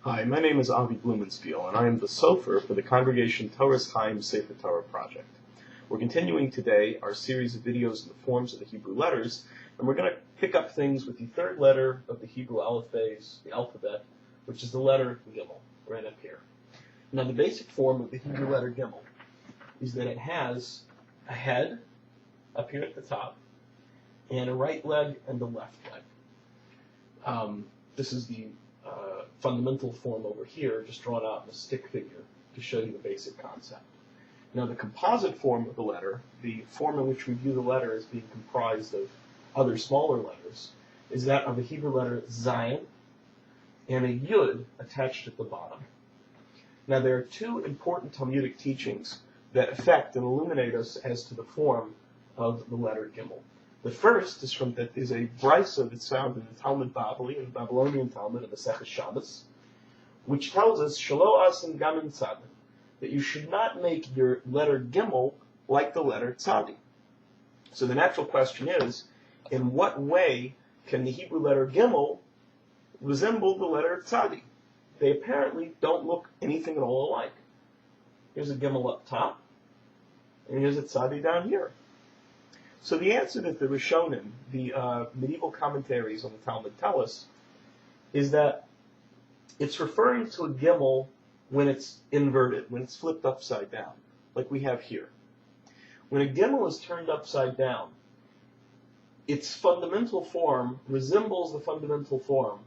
Hi, my name is Avi Blumenspiel, and I am the Sofer for the Congregation Torah's Chaim Sefer Torah Project. We're continuing today our series of videos in the forms of the Hebrew letters, and we're going to pick up things with the third letter of the Hebrew the alphabet, which is the letter GIMMEL, right up here. Now, the basic form of the Hebrew letter GIMMEL is that it has a head up here at the top, and a right leg and a left leg. This is the fundamental form over here, just drawn out in a stick figure to show you the basic concept. Now, the composite form of the letter, the form in which we view the letter as being comprised of other smaller letters, is that of the Hebrew letter Zayin and a Yud attached at the bottom. Now, there are two important Talmudic teachings that affect and illuminate us as to the form of the letter GIMMEL. The first is is a brisa that's found in the Talmud Bavli, in the Babylonian Talmud, in the Masechet Shabbos, which tells us Shelo asin gamin tzadi, that you should not make your letter GIMMEL like the letter tzadi. So the natural question is, in what way can the Hebrew letter GIMMEL resemble the letter tzadi? They apparently don't look anything at all alike. Here's a GIMMEL up top, and here's a tzadi down here. So the answer that the Rishonim, the medieval commentaries on the Talmud, tell us is that it's referring to a GIMMEL when it's inverted, when it's flipped upside down, like we have here. When a GIMMEL is turned upside down, its fundamental form resembles the fundamental form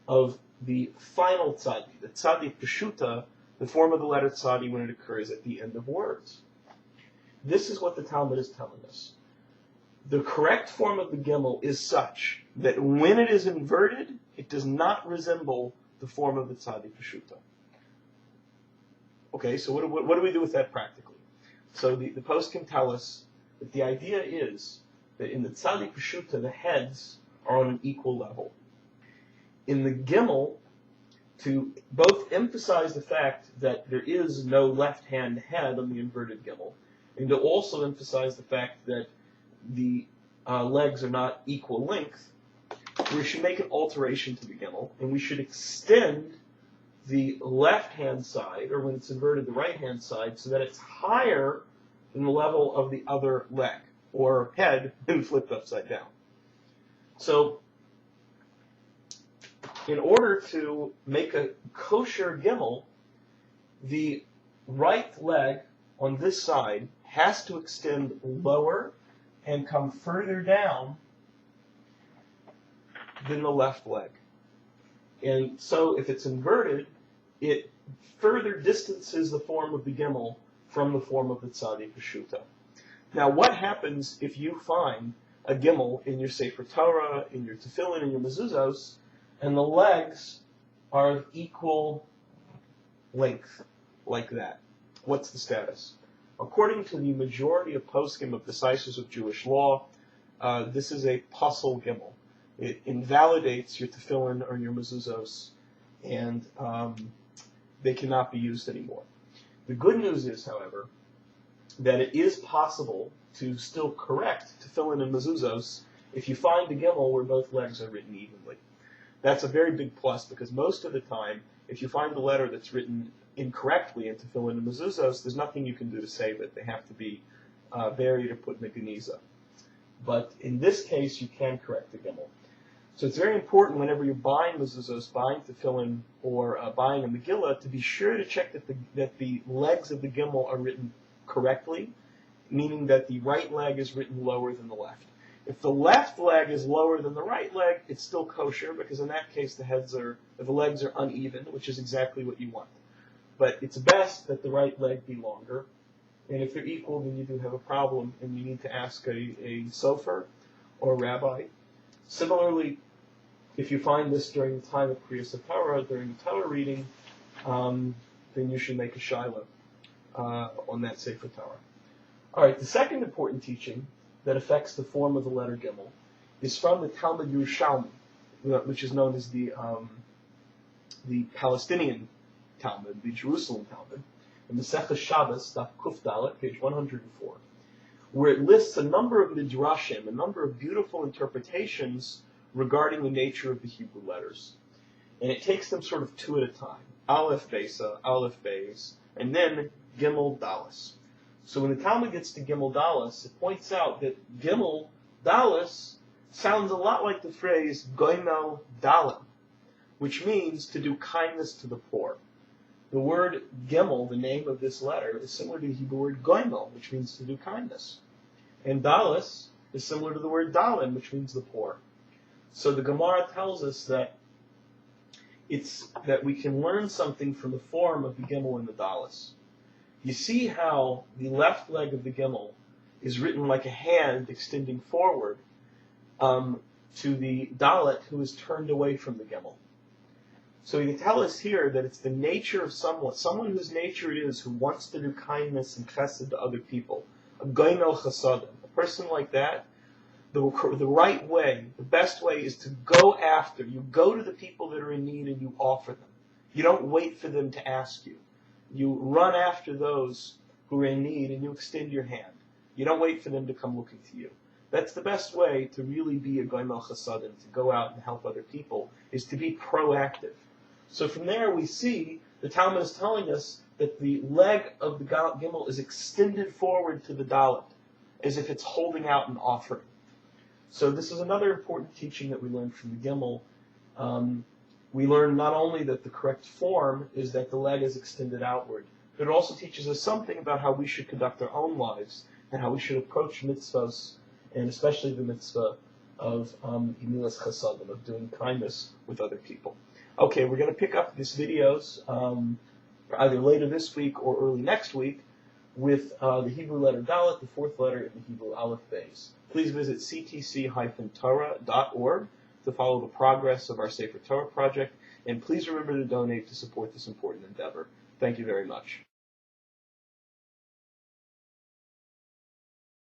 of the final tzadi, the tzadi peshuta, the form of the letter tzadi when it occurs at the end of words. This is what the Talmud is telling us. The correct form of the GIMMEL is such that when it is inverted, it does not resemble the form of the tzadi peshuta. Okay, so what do we do with that practically? So the poskim tell us that the idea is that in the tzadi peshuta, the heads are on an equal level. In the GIMMEL, to both emphasize the fact that there is no left-hand head on the inverted GIMMEL, and to also emphasize the fact that the legs are not equal length, we should make an alteration to the GIMMEL, and we should extend the left-hand side, or when it's inverted, the right-hand side, so that it's higher than the level of the other leg, or head, and flipped upside down. So, in order to make a kosher GIMMEL, the right leg on this side has to extend lower and come further down than the left leg. And so if it's inverted, it further distances the form of the GIMMEL from the form of the tzadi peshuta. Now, what happens if you find a GIMMEL in your Sefer Torah, in your tefillin, in your mezuzos, and the legs are of equal length, like that? What's the status? According to the majority of poskim, of decisors of Jewish law, this is a pasul GIMMEL. It invalidates your tefillin or your mezuzos, and they cannot be used anymore. The good news is, however, that it is possible to still correct tefillin and mezuzos if you find a GIMMEL where both legs are written evenly. That's a very big plus, because most of the time, if you find a letter that's written incorrectly in tefillin and mezuzos, there's nothing you can do to save it. They have to be buried or put in a geniza. But in this case, you can correct the GIMMEL. So it's very important whenever you're buying mezuzos, buying tefillin, or buying a Megillah, to be sure to check that the legs of the GIMMEL are written correctly, meaning that the right leg is written lower than the left. If the left leg is lower than the right leg, it's still kosher, because in that case the legs are uneven, which is exactly what you want. But it's best that the right leg be longer, and if they're equal, then you do have a problem, and you need to ask a sofer or a rabbi. Similarly, if you find this during the time of Kriyas Torah, during the Torah reading, then you should make a shiloh on that Sefer Torah. All right, the second important teaching that affects the form of the letter GIMMEL is from the Talmud Yerushalmi, which is known as the Palestinian Talmud, the Jerusalem Talmud, in the Masechet Shabbos, Daf Kuf Dalet, page 104, where it lists a number of midrashim, a number of beautiful interpretations regarding the nature of the Hebrew letters. And it takes them sort of two at a time. Aleph Besa, Aleph Beis, and then Gimel Dalis. So when the Talmud gets to Gimel Dalis, it points out that Gimel Dalis sounds a lot like the phrase Goimel Dalim, which means to do kindness to the poor. The word Gimel, the name of this letter, is similar to the Hebrew word Goimel, which means to do kindness. And Dalis is similar to the word Dalim, which means the poor. So the Gemara tells us that we can learn something from the form of the Gimel and the Dalis. You see how the left leg of the Gimel is written like a hand extending forward to the Dalet who is turned away from the Gimel. So you can tell us here that it's the nature of someone whose nature it is who wants to do kindness and chesed to other people. A goimel chasadim. A person like that, the right way, the best way is to go after. You go to the people that are in need and you offer them. You don't wait for them to ask you. You run after those who are in need and you extend your hand. You don't wait for them to come looking to you. That's the best way to really be a goimel chasadim, to go out and help other people, is to be proactive. So from there we see the Talmud is telling us that the leg of the Gimel is extended forward to the Dalet, as if it's holding out an offering. So this is another important teaching that we learned from the Gimel. We learn not only that the correct form is that the leg is extended outward, but it also teaches us something about how we should conduct our own lives and how we should approach mitzvahs, and especially the mitzvah of imilas chasadim, of doing kindness with other people. Okay, we're going to pick up these videos either later this week or early next week with the Hebrew letter Dalet, the fourth letter in the Hebrew Aleph Beis. Please visit ctc-torah.org to follow the progress of our Sefer Torah project, and please remember to donate to support this important endeavor. Thank you very much.